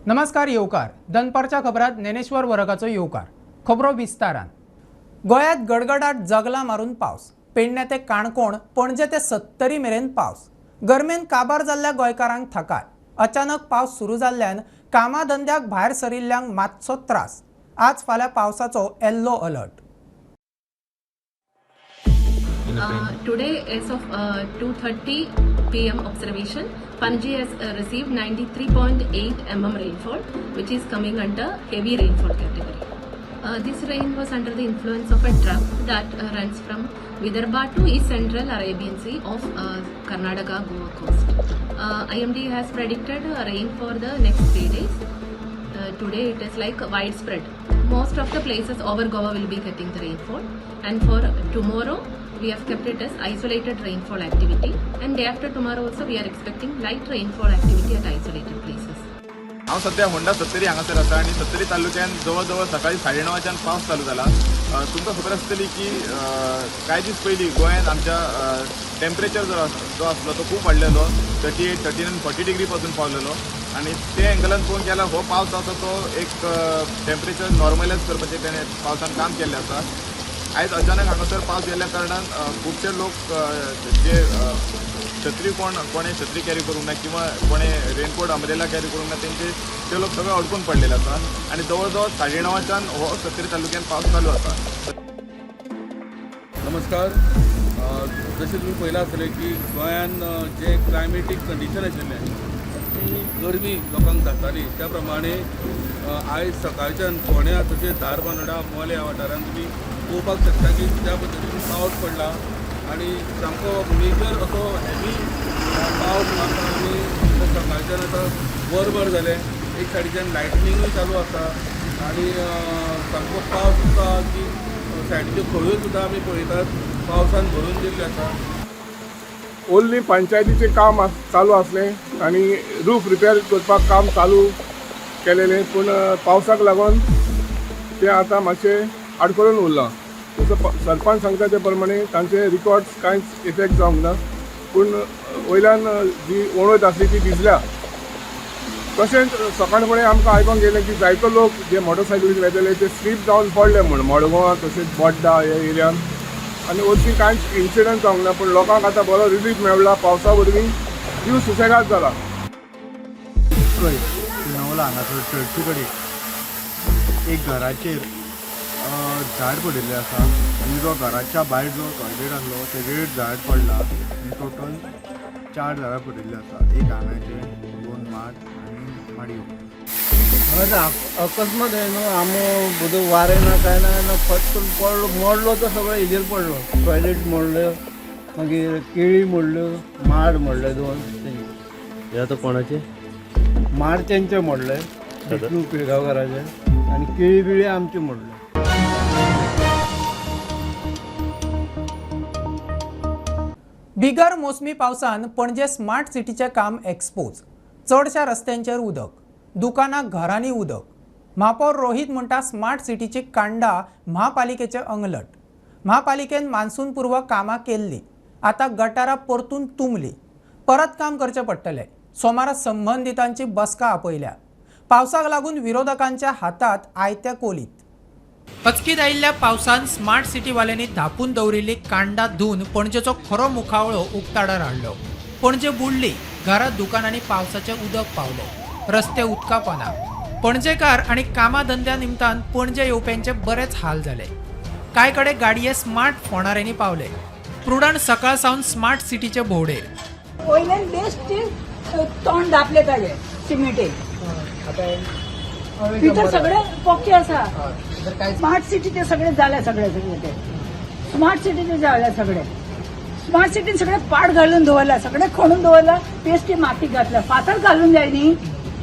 नमस्कार येवकार दनपारच्या खबरात ज्ञानेश्वर वरगाचो येवकार खबरो विस्तारान। गोयात गडगडाट जगला मारून पावस, पेडणे ते काणकोण, पणजे ते सत्तरी मेरेन पावस। गरमेन काबार जाल्ल्या गोंयकारांक थाकाय। अचानक पावस सुरू जाल्ल्यान कामाधंद्याक भायर सरिल्ल्यांक मातसो त्रास। आज फाल्यां पावसाचो yellow alert. Today, as of 2:30 p.m. observation, Panaji has received 93.8 mm rainfall, which is coming under heavy rainfall category. This rain was under the influence of a trough that runs from Vidarbha to East Central Arabian Sea of Karnataka Goa coast. IMD has predicted rain for the next 3 days. Today it is like widespread. Most of the places over Goa will be getting the rainfall, and for tomorrow we have kept it as isolated rainfall activity, and day after tomorrow also we are expecting light rainfall activity at isolated places. हांव सध्या Honda सत्तरी हांगासर आसा आनी सत्तरी तालुक्यान जवळ जवळ सकाळी 9:30 पावस चालू जाला। तुमकां खबर आसतली की कांय दीस पयलीं गोंयांत आमच्या टेम्परेचर जो आसलो तो खूब वाडलेलो, 38, 39, 40 डिग्री पासून पावलेलो, आनी ते एंगलान पळोवन गेल्यार हो पावस आसा तो एक टेम्परेचर नॉर्मलायज करपाचें तेणें पावसान काम केल्लें आसा। आयज अचानक हांगासर पावस गेल्ल्या कारणान खुबशे लोक जे छत्री कोणे छत्री कॅरी करूंक ना किंवा कोणे रेनकोट अम्ब्रेला कॅरी करूंक ना ते लोक सगळे अडकून पडलेले आसा आनी जवळ जवळ 9:30 हो सत्तरी तालुक्यान पावस चालू आसा। नमस्कार। जशें तुमी पळयलां आसतलें की गोंयान जे क्लायमेटीक कंडिशन आशिल्लें ती गरमी लोकांक जाताली, त्या प्रमाणे आयज सकाळच्यान फोंड्या तशेंच धारबांदोडा मोले ह्या वाठारांत तुमी पळोवपाक शकता की त्या पद्दतीन पावस पडला आनी सामको मेजर असो हेवी पावस मारता आनी सकाळच्यान आतां वरभर जालें, एक सायडीच्यान लायटनिंगूय चालू आसा आनी सामको पावस आसा की सायडीच्यो खळयो सुद्दां आमी पळयतात पावसान भरून दिल्ले आसा। ओन्ली पंचायतीचें काम चालू आसलें आनी रूफ रिपेर करपाक काम चालू केलेलें, पूण पावसाक लागून तें आतां मातशें आडखळून उरलां। जसो सरपंच सांगता ते प्रमाणे तांचे रिकॉर्ड्स कांयच इफेक्ट जावंक ना, पूण वयल्यान जी वणत आसली ती भिजल्या। तशेंच सकाळ फुडें आमकां आयकोंक येयलें की जायतो लोक जे मोटरसायकलीन वेतले ते स्लीप जावन पडले म्हूण मडगांवां तशेंच बोड्डा ह्या एरियान, आनी अशी कांयच इन्सिडंट जावंक ना, पूण लोकांक आतां बरो रिलीफ मेळ्ळा। पावसा वरवीं जीव सुसेगाद जाला। नवला हांगासर चर्ची कडेन एक घराचेर झाड पडिल्लें आसा आनी जो घराच्या भायर जो टॉयलेट आसलो तेजेर झाड पडला आनी टोटल 4 झाडां पडिल्लीं आसा, एक आंब्याचें, 2 माड आनी माडयो। हांगा अकस्मात न्हू आंबो बदल वारें ना काय ना फटकन पडलो, मोडलो तो सगळो हेजेर पडलो, टॉयलेट मोडल्यो, मागीर केळी मोडल्यो, माड मोडले 2 हे आतां कोणाचे? माड तेंचे मोडले विष्णू पिळगांवकाराचे, आनी केळी बिळी आमचे मोडले। बिगर मोसमी पावसान पणजे स्मार्ट सिटीचे काम एक्सपोज। चडशा रस्त्यांचेर उदक, दुकानां घरांनी उदक। महापौर रोहित म्हणटा स्मार्ट सिटीची कांडा महापालिकेचे अंगलट। महापालिकेन मान्सून पूर्व कामां केल्ली, आतां गटारां परतून तुंबली, परत काम करचें पडटलें। सोमारा संबंधितांची बसका आपयल्या। पावसाक लागून विरोधकांच्या हातात आयत्या कोलीत। पचकीत आयिल्ल्या पावसान स्मार्ट सिटी वाल्यांनी धापून दवरिल्ली कांडा धुवन पणजेचो खरो मुखावळो उक्ताडार हाडलो। पणजे बुडली, घरात दुकानांनी पावसाचें उदक पावलें, रस्ते उदका पाना। पणजेकार आनी कामाधंद्या निमतान पणजे येवप्यांचे बरेच हाल जाले। कांय कडेन गाडये स्मार्ट फोंडाऱ्यांनी पावले। प्रुडंट सकाळ सावन स्मार्ट सिटीचे भोवडेर। वयल्यान बेश्टे तोंड धापले तागे सिमेंटे, भितर सगळे पोके आसा। स्मार्ट सिटी ते सगळे जाले, सगळे ते स्मार्ट सिटी ते जाले सगळे। स्मार्ट सिटीन सगळे पाड घालून दवरला, सगळे खणून दवरला, बेश्टी माती घातल्या। फातर घालून जाय न्ही,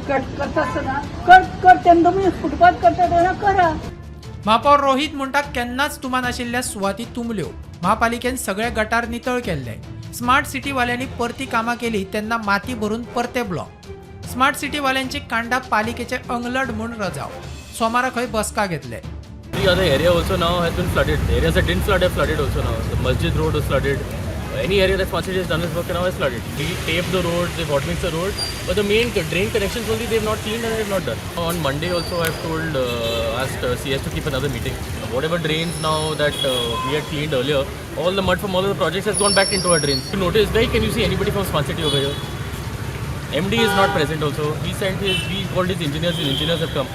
करता आसतना कर तेन्ना तुमी फुटपाथ करता तेन्ना करा। महापौर रोहित म्हणटा केन्नाच तुमान आशिल्ल्या सुवाती तुंबल्यो। महापालिकेन सगळे गटार नितळ केल्ले। स्मार्ट सिटी वाल्यांनी परती कामां केली तेन्ना माती भरून परते ब्लॉक। स्मार्ट सिटी वाल्यांची कांडा पालिकेचे अंगलट म्हूण रजाव। सोमारा खंय बसका घेतले। The other area also now has been flooded. The areas that didn't flood have flooded also now. The Masjid Road was flooded. Any area that Smart City has done its work now is flooded. We taped the road, they've hot mixed the road, but the main drain connections only they've not cleaned and they've not done. On Monday also I've told, asked CS to keep another meeting. Whatever drains now that we had cleaned earlier, all the mud from all of the projects has gone back into our drains. You notice, guy, can you see anybody from Smart City over here? MD is not present also. We called his engineers have come.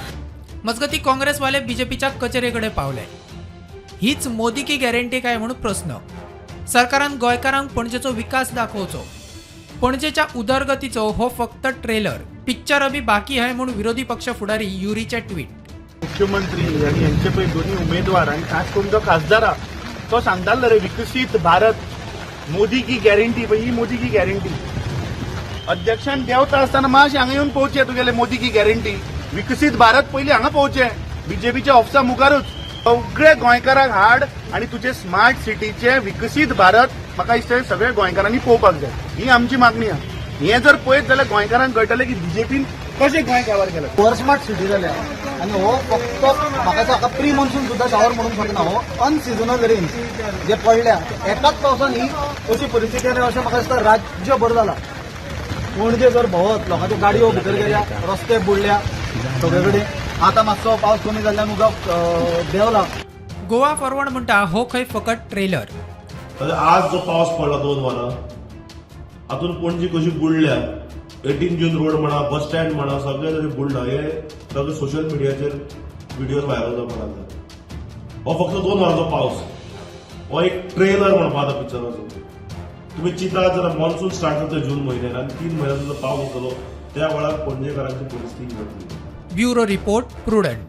मजगती काँग्रेसवाले बीजेपीच्या कचेरेकडे पावले. हीच मोदी की guarantee काय म्हणून प्रश्न. सरकारान गोंयकारांक पणजेचो विकास दाखोवचो. पणजेच्या उदरगतीचो हो फक्त ट्रेलर. पिक्चर अभी बाकी आहे म्हणून विरोधी पक्ष फुडारी युरीचे ट्विट. मुख्यमंत्री आणि यांचे पै दोन्ही उमेदवार आणि खास करून जो खासदार तो सांगतालो रे विकसीत भारत मोदी की गॅरंटी पळय ही मोदी की गॅरंटी. अध्यक्षान देवता आसतना मातशें हांगा येवन पोवचे तुगेले मोदी की गॅरंटी. विकसीत भारत पयलीं हांगा पोवचे बीजेपीच्या ऑफिसा मुखारूच. सगळे गोंयकारांक हाड आणि तुझे स्मार्ट सिटीचे विकसीत भारत म्हाका दिसता सगळे गोंयकारांनी पळोवपाक जाय. ही आमची मागणी आहा. हे जर पळयत जाल्यार गोंयकारांक कळटलें की बीजेपीन कशें गोंय कव्हर केलं. ओवर स्मार्ट सिटी जाल्या आणि हो फक्त म्हाका हाका प्री मॉन्सून सुद्धा शावर म्हणून शकना. हो अनसिजनल रेन्स जे पडल्या एकाच पावसान ही अशी परिस्थिती आनी अशें म्हाका दिसता राज्यभर जाला. पणजे जर भोंवत लोकांच्यो गाडयो भितर गेल्या, रस्ते बुडल्या सगळे कडेन. आता मातसो पावस कमी जाल्ल्यान उदक देंवला. गोवा फॉरवर्ड म्हणटा हो खंय फकत ट्रेलर. आज जो पावस पडला 2 वरां हातून पणजी कशी बुडल्या. 18 जून रोड म्हणा, बस स्टँड म्हणा, सगळे तरी बुडला. हे सगळे सोशल मिडियाचेर व्हिडिओज व्हायरल जावपाक. हो फक्त 2 वरांचो पावस. हो एक ट्रेलर म्हणपा आता पिक्चराचो. तुम्ही चिंता जर मॉन्सून स्टार्ट जाता जून म्हयन्यान आनी 3 म्हयन्याचो जर पावस जालो त्या वेळार पणजेकारांची परिस्थिती जातली. Bureau report prudent.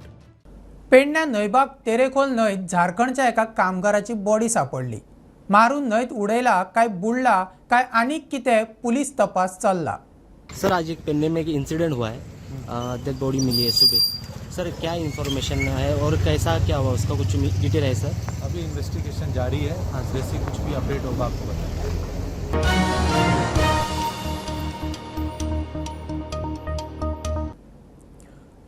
पेडण्या न्हंयबाग तेरेखोल न्हंयत झारखंडच्या एका कामगाराची बॉडी सापडली. मारून न्हंयत उडयला काय बुडला काय आनीक कितें पुलीस तपास चल्ला. सर आज एक पेन्ने में एक इंसिडेंट हुआ है. डेड बॉडी मिली है सुबह. सर क्या इन्फॉर्मेशन है और कैसा क्या हुआ उसका कुछ डिटेल है सर? अभी इन्वेस्टिगेशन जारी है. हाँ, जैसे कुछ भी अपडेट होगा आपको बताएंगे.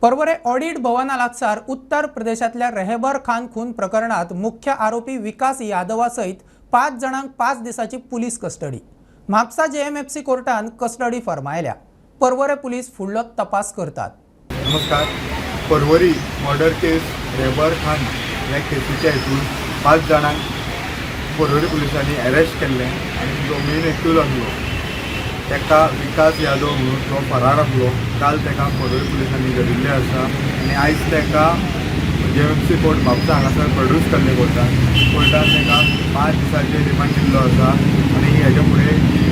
परवरे ऑडिट भवना लागसार उत्तर प्रदेशातल्या रेहबर खान खून प्रकरणात मुख्य आरोपी विकास यादवासहित 5 जणांक 5 दिसाची पुलीस कस्टडी. म्हापसा JMFC कोर्टान कस्टडी फर्मायल्या. परवरे पुलीस फुडलो तपास करतात. नमस्कार. परवरी मर्डर केस रेहबर खान ह्या केसीच्या हितून 5 जाणांक परवरी पुलिसांनी अरेस्ट केल्ले आनी जो मेन एक्यूज आसलो तेका विकास यादव म्हणून तो फरार आसलो. काल तेका परवरी पुलिसांनी धरिल्ले आसा आनी आयज तेका JMFC कोर्ट म्हापसा हांगासर प्रोड्यूस केल्ले कोर्टान तेका 5 दिसांचे रिमांड दिल्लो आसा. आनी हेजे फुडें जी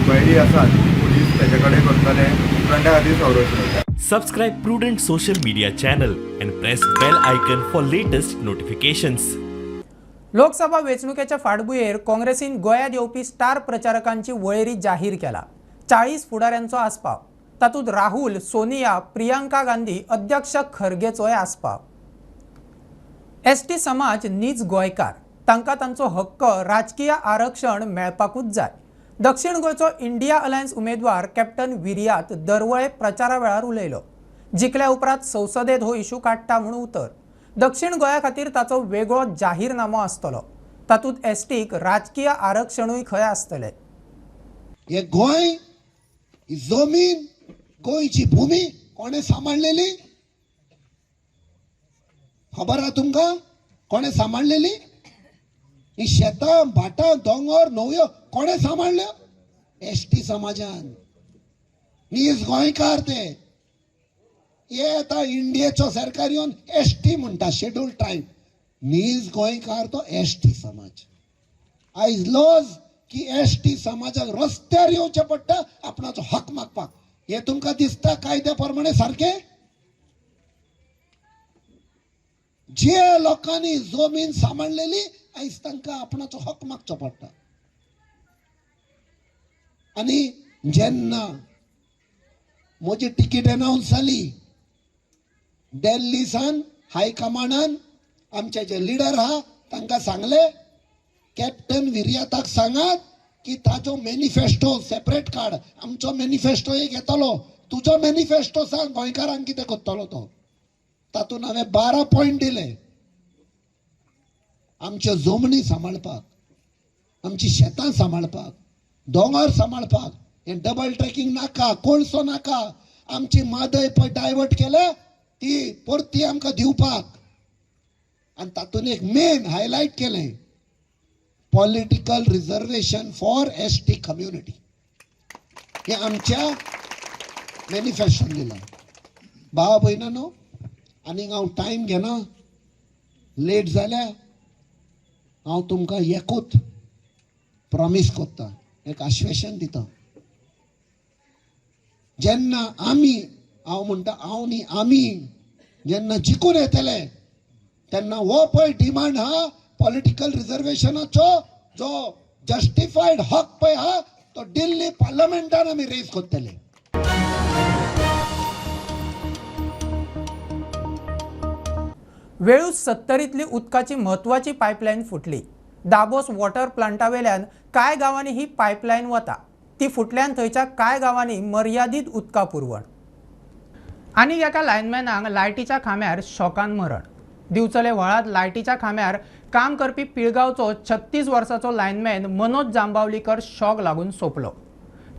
क्वेरी आसा ती पुलीस तेजे कडेन करतले. फ्रंटा खातीर संरक्षण. Subscribe Prudent social media channel and press bell icon for latest notifications. Lok Sabha वेंचणुकेच्या फाटभुंयेर काँग्रेसीन गोंयांत येवपी स्टार प्रचारकांची वळेरी जाहीर केला. 40 फुडाऱ्यांचो आस्पाव. तातूंत राहुल, सोनिया, प्रियांका गांधी, अध्यक्ष खरगेचोय आस्पाव. ST समाज नीज गोंयकार. तांकां तांचो हक्क राजकीय आरक्षण मेळपाकूच जाय. दक्षिण गोंयचो इंडिया अलायन्स उमेदवार कॅप्टन विर्यात दरवळे प्रचारा वेळार उलयलो. जिखल्या उपरांत संसदेत हो इशू काडटा म्हणून उतर. दक्षिण गोंया खातीर ताचो वेगळो जाहीरनामो आसतलो. तातूंत STक राजकीय आरक्षणूय खंय आसतलें. हे गोंय ही जमीन गोंयची भूमी कोणे सांबाळलेली खबर आहा तुमकां? कोणे सांबाळलेली? ही शेतां, भाटां, दोंगर, न्हंयो कोणे सांबाळल्यो? ST समाजान. नीज गोंयकार ते. हे आता इंडियेचो सरकार येवन ST म्हणटा, शेड्यूल ट्रायब. नीज गोंयकार तो ST समाज. आयज लॉज की ST समाजाक रस्त्यार येवचें पडटा आपणाचो हक मागपाक. हे तुमकां दिसता कायद्या प्रमाणे सारकें? जे लोकांनी जमीन सांबाळलेली आयज तांकां आपणाचो हक मागचो पडटा. आनी जेन्ना म्हजी टिकीट अनाउन्स जाली दिल्लीसान हायकमांडान आमचे जे लिडर आहा तांकां सांगले कॅप्टन विर्याताक सांगात की ताजो मॅनिफेस्टो सेपरेट काड. आमचो मॅनिफेस्टो एक येतलो. तुजो मॅनिफेस्टो सांग गोंयकारांक कितें करतलो तो. तातूंत हांवें 12 पॉयंट दिले आमच्यो जमनी सांबाळपाक. आमची शेतां सांबाळपाक, दोंगर सांबाळपाक, हे डबल ट्रॅकिंग नाका, कोळसो नाका, आमची मादय पळय डायवर्ट केल्या ती परती आमकां दिवपाक. आनी तातूंत एक मेन हायलायट केलें, political reservation for ST community. हे आमच्या मॅनिफेस्टोन दिलां. भावा भयणांनो, आनीक हांव टायम घेना, लेट जाल्या हांव तुमकां एकूच प्रॉमिस करता, एक आश्वासन दिता. जेन्ना आमी, हांव म्हणटा हांव न्ही आमी, जेन्ना जिखून येतले तेन्ना हो पळय डिमांड हा पॉलिटिकल रिजर्वेशनाचो, जो जस्टिफायड हक पळय हा तो दिल्ली पार्लमेंटान आमी रेज करतले. वेळूच 70तली उदकाची म्हत्वाची पायपलायन फुटली. दाबोस वॉटर प्लांटावेल्यान कांय गांवांनी ही पायपलायन वता. ती फुटल्यान थंयच्या कांय गांवांनी मर्यादीत उदका पुरवण. आनी एका लायनमॅनाक लायटीच्या खांब्यार शॉकान मरण. दिवचले व्हळांत लायटीच्या खांब्यार काम करपी पिळगांवचो 36 वर्साचो लायनमॅन मनोज जांबावलीकर शॉक लागून सोंपलो.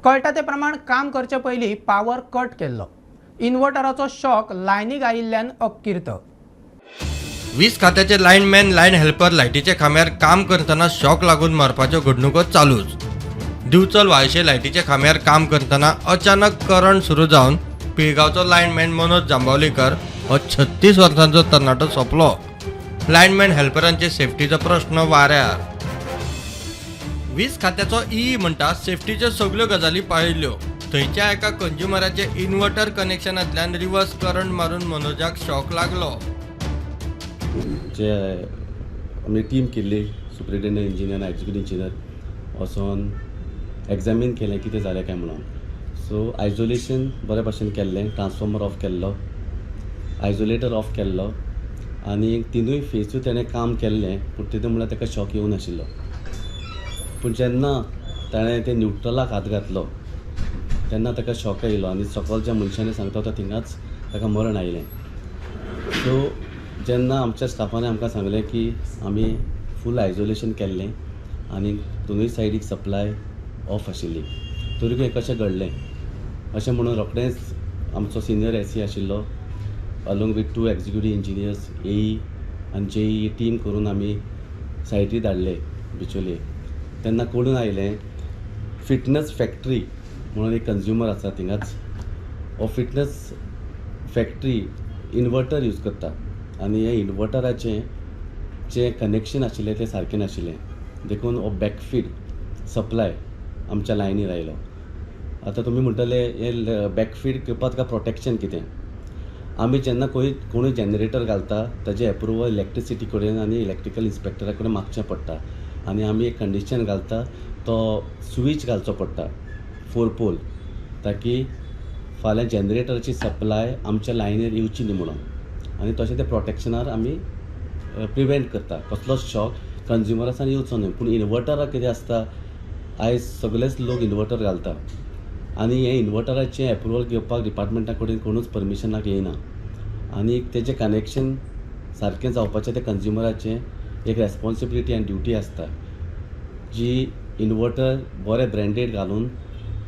कळटा ते प्रमाण काम करचे पयलीं पावर कट केल्लो. इन्व्हर्टराचो शॉक लायनीक आयिल्ल्यान अपकिर्त. वीज खात्याचे लायनमॅन लायन हेल्पर लायटीच्या खांब्यार काम करतना शॉक लागून मरपाच्यो घडणुको चालूच. दिवचल वायशे लायटीच्या खांब्यार काम करतना अचानक करंट सुरू जावन पिळगांवचो लायनमॅन मनोज जांबावलीकर हो 36 वर्सांचो तरणाटो सोंपलो. लायनमॅन हेल्परांचे सेफ्टीचो प्रश्न वाऱ्यार. वीज खात्याचो ई म्हणटा सेफ्टीच्यो सगळ्यो गजाली पाळिल्ल्यो. थंयच्या एका कंज्युमराचे इन्व्हर्टर कनेक्शनांतल्यान रिवर्स करंट मारून मनोजाक शॉक लागलो. जे आमी टीम केल्ली, सुपरिटेंडंट इंजिनियर, एक्झिक्युटीव इंजिनियर वचोन एग्जामीन केलें कितें जालें काय म्हणून. सो आयसोलेशन बरे भशेन केल्लें, ट्रान्सफॉर्मर ऑफ केल्लो, आयसोलेटर ऑफ केल्लो आनी तिनूय फेसूय ताणें काम केल्लें, पूण तितून म्हणल्यार ताका शॉक येवं नाशिल्लो. पूण जेन्ना ताणें ते न्यूट्रलाक हात घातलो तेन्ना ताका शॉक येयलो आनी सकलच्या मनशांनी सांगता तो थिंगाच ताका मरण आयलें. सो जेन्ना आमच्या स्टाफान आमकां सांगलें की आमी फूल आयसोलेशन केल्लें आनी दोनूय सायडीक सप्लाय ऑफ आशिल्ली, तरी हें कशें घडलें अशें म्हणून रोखडेंच आमचो सिनियर एसी आशिल्लो अलोंग वीथ 2 एक्झिक्युटीव इंजिनियर्स, एई आनी जेई टीम करून आमी सायटी धाडले बिचोले. तेन्ना कळून आयलें फिटनस फॅक्ट्री म्हणून एक कंज्युमर आसा थिंगाच. हो फिटनस फॅक्ट्री इन्वर्टर यूज करता आनी हे इन्वर्टराचें जें कनेक्शन आशिल्लें तें सारकें नाशिल्लें, देखून हो बॅकफीड सप्लाय आमच्या लायनीर आयलो. आतां तुमी म्हणटले हे बॅकफीड करपाक तुका प्रोटेक्शन कितें. आमी जेन्ना कोणूय जनरेटर घालता ताजें एप्रुवल इलेक्ट्रिसिटी कडेन आनी इलेक्ट्रिकल इन्स्पेक्टरा कडेन मागचें पडटा आनी आमी एक कंडिशन घालता, तो स्विच घालचो पडटा 4 पोल, ताकी फाल्यां जनरेटराची सप्लाय आमच्या लायनीर येवची न्ही म्हणून. आनी तशें ते प्रोटेक्शनार आमी प्रिवेंट करता, कसलोच शॉक कंज्युमरासान येवचो न्हय. पूण इन्वर्टराक कितें आसता, आयज सगळेच लोक इन्वर्टर घालता आनी हे इन्वर्टराचें एप्रुवल घेवपाक डिपार्टमेंटा कडेन कोणूच परमिशनाक येयना आनी तेजें कनेक्शन सारकें जावपाचें तें कंज्युमराचें एक रेस्पॉन्सिबिलिटी आनी ड्युटी आसता, जी इन्वर्टर बरें ब्रँडेड घालून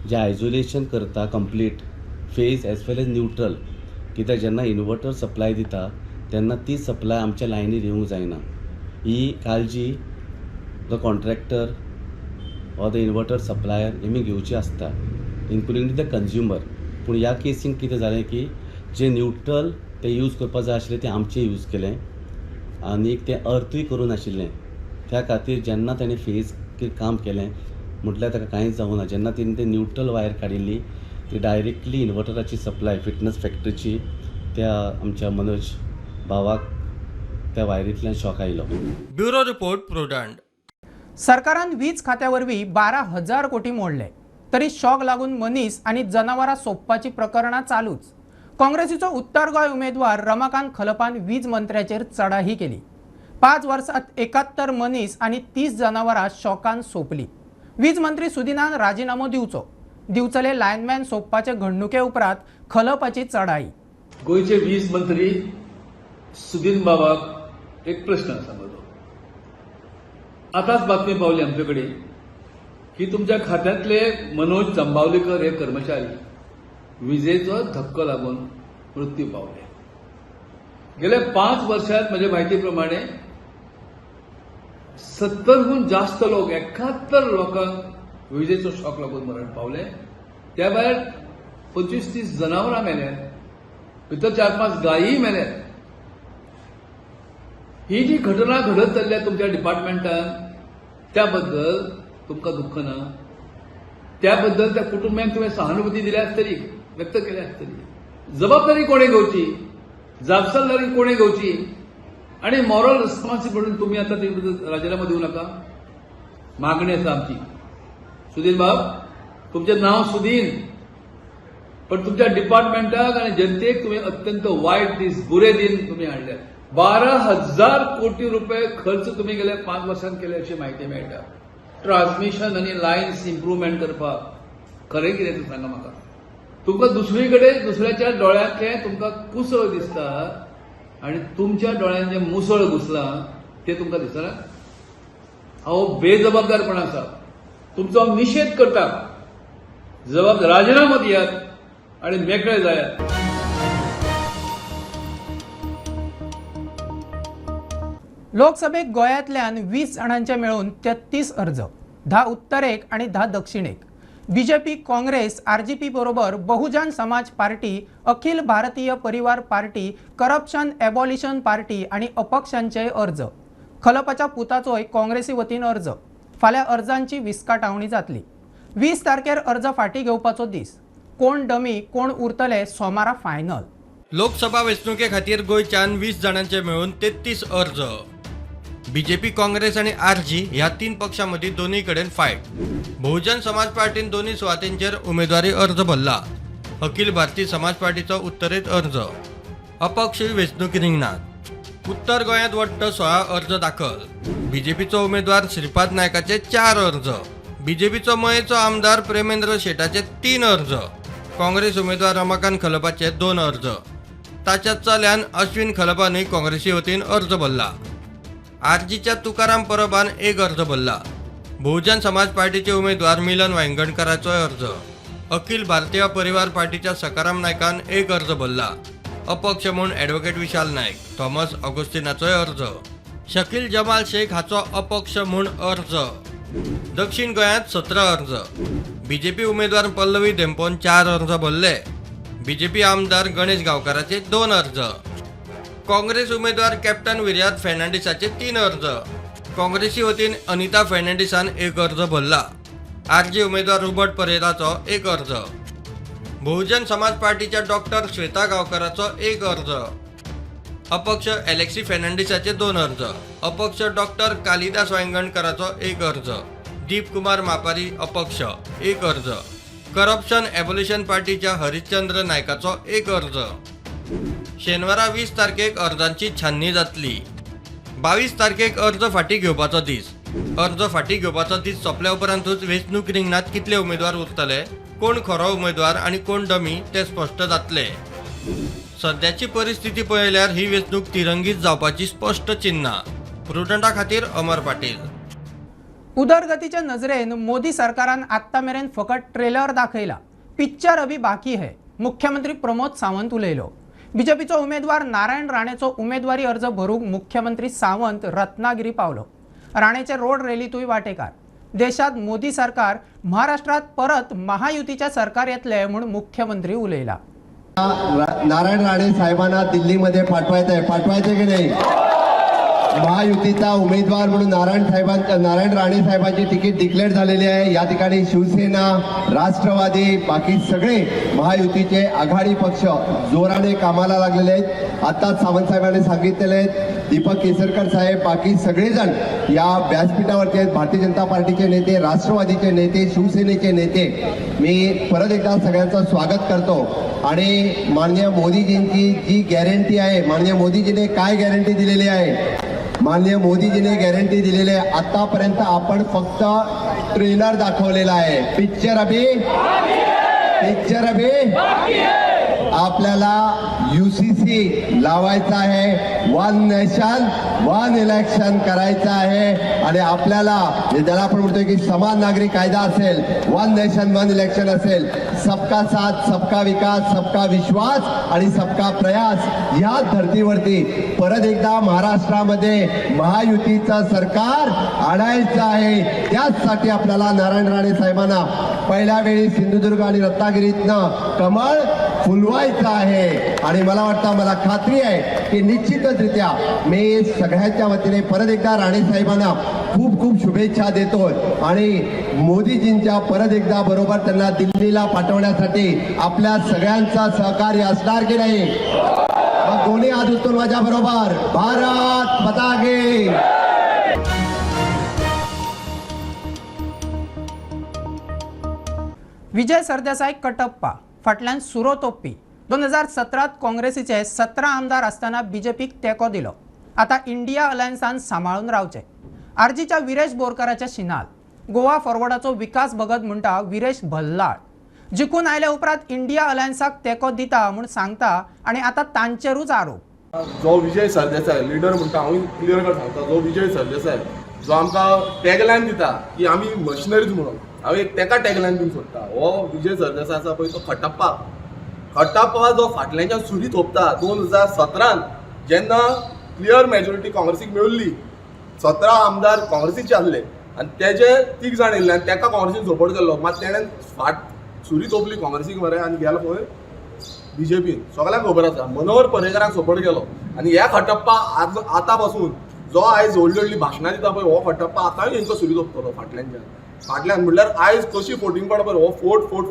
जें आयसोलेशन करता कंप्लीट फेज एज वेल एज न्यूट्रल. कित्याक जेन्ना इन्वर्टर सप्लाय दिता तेन्ना ती सप्लाय आमच्या लायनीर येवंक जायना. ही काळजी the contractor or the inverter supplier हेमी घेवची आसता, इन्क्लुडींग द कंज्युमर. पूण ह्या केसीन कितें जालें की जें न्यूट्रल तें यूज करपाक जाय आशिल्लें तें आमचें यूज केलें आनी तें अर्थूय करूं नाशिल्लें. त्या खातीर जेन्ना ताणें फेज काम केलें म्हटल्यार ताका कांयच जावं ना. जेन्ना तिणें तें न्यूट्रल वायर काडिल्ली ती डायरेक्टली इन्वर्टराची सप्लाय फिटनस फॅक्ट्रीची त्या आमच्या मनोज भावाक त्या वायरींतल्यान शॉक आयलो. Bureau report prudent. सरकारान वीज खात्या वरवीं 12,000 कोटी मोडले, तरी शॉक लागून मनीस आनी जनावरां सोंपपाची प्रकरणां चालूच. काँग्रेसीचो उत्तर गोंय उमेदवार रमाकांत खलपान वीज मंत्र्याचेर चडाही केली. 5 वर्सांत 71 मनीस आनी 30 जनावरां शॉकान सोंपली. वीज मंत्री सुदिनान राजिनामो दिवचो. दिवचले लायनमॅन सोंपपाचे घडणुके उपरांत खलपाची चडाई. गोंयचे वीज मंत्री सुदीन बाबाक एक प्रश्न आसा म्हजो आताच बातमी पावली आमच्याकडे की तुमच्या खात्यातले मनोज जंबावलेकर हे कर्मचारी विजेचो धक्को लागून मृत्यू पावले. गेल्या 5 वर्षात माझ्या माहितीप्रमाणे 70हून जास्त लोक 71 लोकांक विजेचो शॉक लागून मरण पावले. त्या भायर 25-30 जनावरां मेल्यात, भितर 4-5 गायी मेल्यात. ही जी घटना घडत चल्ल्या तुमच्या डिपार्टमेंटान त्या बद्दल तुमकां दुःख ना? त्याबद्दल त्या कुटुंबियांक तुवें सहानुभूती दिल्या आसतली, व्यक्त केल्या आसतली. जबाबदारी कोणे घेवची, जापसालदारी कोणे घेवची आणि मॉरल रिस्पॉन्सिबिलिटी तुम्ही आता ते राजीनामा दिवू नका. मागणी आसा आमची. सुदीन बाब, तुमचें नाव सुदीन, पण तुमच्या डिपार्टमेंटाक आणि जनतेक तुम्ही अत्यंत वाईट दीस, बुरे दिन तुम्ही हाडल्यात. 12,000 कोटी रुपये खर्च तुम्ही गेल्या 5 वर्षांत केले अशी माहिती मेळटा. ट्रान्समिशन आणि लायन्स इम्प्रुव्हमेंट करपाक खरें कितें तें सांगा म्हाका. तुमकां दुसरीकडे दुसऱ्याच्या डोळ्यांतले तुमकां कुसळ दिसता आणि तुमच्या डोळ्यांत जे मुसळ घुसलां ते तुमकां दिसना? हांव बेजबाबदारपण आसा, तुमचो निशेध करता. राजीनामा दियात आणि मेकळे जायात. लोकसभेक गोंयांतल्यान 20 जाणांचे मेळून 33 अर्ज, 10 उत्तरेक आणि 10 दक्षिणेक. बीजेपी, काँग्रेस, आरजेपी बरोबर बहुजन समाज पार्टी, अखिल भारतीय परिवार पार्टी, करप्शन एबॉलिशन पार्टी आणि अपक्षांचे अर्ज. खलपाच्या पुताचोय काँग्रेसी वतीन अर्ज. फाल्यां अर्जांची विस्काटावणी जातली. 20 तारखेर अर्ज फाटीं घेवपाचो दीस. कोण डमी कोण उरतले सोमारा फायनल. लोकसभा वेंचणुके खातीर गोंयच्यान 20 जाणांचे मेळून 33 अर्ज. बीजेपी, काँग्रेस आणि आरजी ह्या 3 पक्षांमदीं दोनूय कडेन फायट. बहुजन समाज पार्टीन दोन्ही सुवातींचेर उमेदवारी अर्ज भरला. अखिल भारतीय समाज पार्टीचो उत्तरेत अर्ज. अपक्षूय वेंचणूक रिंगणात. उत्तर गोंयांत वट्ट 16 अर्ज दाखल. बीजेपीचो उमेदवार श्रीपाद नायकाचे 4 अर्ज. बीजेपीचो मयेचो आमदार प्रेमेंद्र शेटाचे 3 अर्ज. काँग्रेस उमेदवार रमाकांत खलपाचे 2 अर्ज. ताच्या चल्यान अश्विन खलपानूय काँग्रेसी वतीन अर्ज भरला. आरजीच्या तुकाराम परबान 1 अर्ज भरला. बहुजन समाज पार्टीचे उमेदवार मिलन वांयगणकराचो अर्ज. अखिल भारतीय परिवार पार्टीच्या सकाराम नायकान 1 अर्ज भरला. अपक्ष म्हणून ॲडव्होकेट विशाल नायक, थॉमस ऑगस्टिनाचोय अर्ज. शकील जमाल शेख हाचो अपक्ष म्हूण अर्ज. दक्षिण गोंयांत 17 अर्ज. बीजेपी उमेदवार पल्लवी धेंपोन 4 अर्ज भरले. बीजेपी आमदार गणेश गांवकाराचे 2 अर्ज. काँग्रेस उमेदवार कॅप्टन विर्याद फेर्नांडीसाचे 3 अर्ज. काँग्रेसी वतीन अनिता फेर्नांडीसान 1 अर्ज भरला. आरजी उमेदवार रोबर्ट परेराचो 1 अर्ज. बहुजन समाज पार्टीच्या डॉक्टर श्वेता गांवकाराचो 1 अर्ज. अपक्ष एलेक्सी फेर्नांडीसाचे 2 अर्ज. अपक्ष डॉक्टर कालिदास वांयगणकराचो 1 अर्ज. दीप कुमार मापारी अपक्ष 1 अर्ज. करप्शन एबॉलिशन पार्टीच्या हरिश्चंद्र नायकाचो 1 अर्ज. शेनवारा 20 तारखेक अर्जांची छाननी जातली. 22 तारखेक अर्ज फाटीं घेवपाचो दीस. अर्ज फाटीं घेवपाचो दीस सोंपल्या उपरांतूच वेंचणूक रिंगणात कितले उमेदवार उरतले, कोण खरो उमेदवार आणि कोण डमी ते स्पश्ट जातले. सध्याची परिस्थिती पळयल्यार ही वेंचणूक तिरंगीत जावपाची स्पश्ट चिन्हां. प्रुडंटा खातीर अमर पाटील. उदरगतीच्या नजरेन मोदी सरकारान आत्ता मेरेन फकत ट्रेलर दाखयला. पिक्चर अभी बाकी है. मुख्यमंत्री प्रमोद सावंत उलयलो. बीजेपीचो उमेदवार नारायण राणेचो उमेदवारी अर्ज भरूंक मुख्यमंत्री सावंत रत्नागिरी पावलो. राणेचे रोड रॅलीतूय वांटेकार. देशात मोदी सरकार, महाराष्ट्रात परत महायुतीचे सरकार येतले म्हूण मुख्यमंत्री उलयला. नारायण राणे साहेबांना दिल्लीमध्ये पाठवायचे की नाही? महायुतीचा उमेदवार म्हणून नारायण राणे साहेबांची तिकीट डिक्लेअर झालेली आहे. या ठिकाणी शिवसेना, राष्ट्रवादी, बाकी सगळे महायुतीचे आघाडी पक्ष जोराने कामाला लागलेले आहेत. आताच सावंत साहेबांनी सांगितलेले आहेत. दीपक केसरकर साहेब, बाकी सगळेजण या व्यासपीठावरती आहेत. भारतीय जनता पार्टीचे नेते, राष्ट्रवादीचे नेते, शिवसेनेचे नेते. मी परत एकदा सगळ्यांचं स्वागत करतो. आणि माननीय मोदीजींची जी गॅरंटी आहे, माननीय मोदीजीने काय गॅरंटी दिलेली आहे? माननीय मोदीजीने गॅरंटी दिलेली आहे. आतापर्यंत आपण फक्त ट्रेलर दाखवलेला आहे. पिक्चर अभी आपल्याला UCC लावायचा आहे, वन नेशन वन इलेक्शन करायचं आहे आणि आपल्याला ज्याला आपण म्हणतोय की समान नागरिक कायदा असेल, वन नेशन वन इलेक्शन असेल, सबका साथ सबका विकास सबका विश्वास आणि सबका प्रयास या धर्तीवरती परत एकदा महाराष्ट्रामध्ये महायुतीचं सरकार आणायचं आहे. त्याचसाठी आपल्याला नारायण राणे साहेबांना पहिल्या वेळी सिंधुदुर्ग आणि रत्नागिरीतनं कमळ फुलवायचं आहे आणि मला वाटतं, मला खात्री आहे की निश्चितचरित्या मी सगळ्यांच्या वतीने परत एकदा राणे साहेबांना खूप खूप शुभेच्छा देतोय आणि मोदीजींच्या परत एकदा बरोबर त्यांना दिल्लीला पाठवण्यासाठी आपल्या सगळ्यांचा सहकार्य असणार की नाही? मग दोन्ही हात उचलून माझ्या बरोबर भारत माता की. विजय सरदेसाई कटप्पा फाटल्यान सुरो तोप्पी 2017 काँग्रेसीचे 17 आमदार असताना बीजेपीक तेको दिलो. आता इंडिया अलायन्सान सांबाळून रावचे. आरजीच्या विरेश बोरकाराच्या शिनाल गोवा फॉरवर्डाचो विकास भगत म्हणटा विरेश भल्लाळ. जिखून आयल्या उपरांत इंडिया अलायन्साक तेको दिता म्हूण सांगता आणि आता तांचेरूच आरोप. जो विजय सरदेसाय लीडर म्हणटा, हांव क्लियर कट सांगता, जो विजय सरदेसाय जो आमकां टॅगलायन दिता की आमी मशिनरीज म्हणून, हांव एक तेका टॅगलायन बीन सोडटा. हो विजय सरदेसाय आसा पळय तो खट्टाप्पा जो फाटल्याच्यान सुरी थोपता. 2017 जेन्ना क्लियर मेजॉरिटी काँग्रेसीक मेळिल्ली, 17 आमदार काँग्रेसीचे आसले आनी तेजे 3 जाण येयल्ले आनी तेका काँग्रेसीन सपोर्ट केल्लो. मात तेणें फाट सुरी थोपली काँग्रेसीक मरे आनी गेलो खंय बीजेपीन. सगळ्यांक खबर आसा मनोहर पर्रेकराक सपोर्ट केलो आनी ह्या खट्टाप्पा आतां पासून जो आयज व्हडली व्हडली भाशणां दिता पळय, हो खट्टाप्पा आतांय हेंचो सुरी थोपतलो फाटल्यान म्हणल्यार आयज कशी फोटींग पडा पळय, हो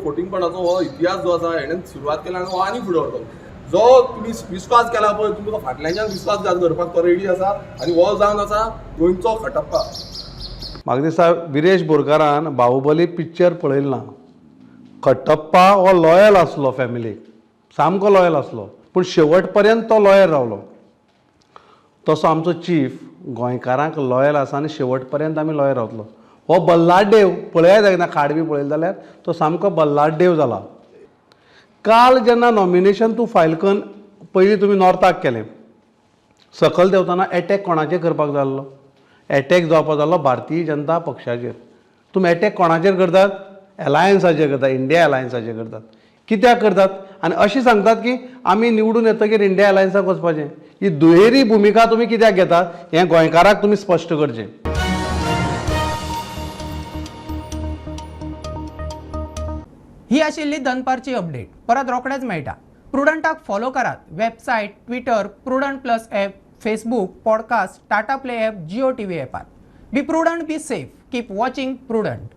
फोटींग पडाचो हो इतिहास जो आसा हेणें सुरवात केला आनी हो आनी फुडें व्हरतलो. जो तुमी विस्वास केला पळय, तुमकां फाटल्याच्यान विस्वासघात करपाक तो रेडी आसा आनी हो जावन आसा गोंयचो खट्टाप्पा. म्हाका दिसता विरेश बोरकारान बाहुबली पिक्चर पळयलें ना. खट्टप्पा हो लॉयल आसलो फॅमिलीक, सामको लॉयल आसलो, पूण शेवट पर्यंत तो लॉयल रावलो. तसो आमचो चीफ गोंयकारांक लॉयल आसा आनी शेवट पर्यंत आमी लॉयल रावतलो. हो बल्लाडेव पळयात एकदां खाड बी पळयलें जाल्यार तो सामको बल्लाडेव जाला. काल जेन्ना नॉमिनेशन तूं फायल करून पयलीं तुमी नॉर्थाक केलें, सकयल देंवतना एटॅक कोणाचेर करपाक जाल्लो? एटॅक जावपाक जाल्लो भारतीय जनता पक्षाचेर. तुमी एटॅक कोणाचेर करतात? एलायन्साचेर करतात, इंडिया एलायन्साचेर करतात. कित्याक करतात? आनी अशी सांगतात की आमी निवडून येतकीर इंडिया एलायन्साक वचपाचें. ही दुहेरी भुमिका तुमी कित्याक घेतात हें गोंयकाराक तुमी स्पश्ट करचें. ही आशिल्ली दनपारची अपडेट. परत रोखडेच मेळटा. प्रुडंटाक फॉलो करात. Website, Twitter, Prudent Plus app, Facebook, podcast, Tata Play app, Jio TV ॲपार. Be Prudent, be safe. Keep watching prudent.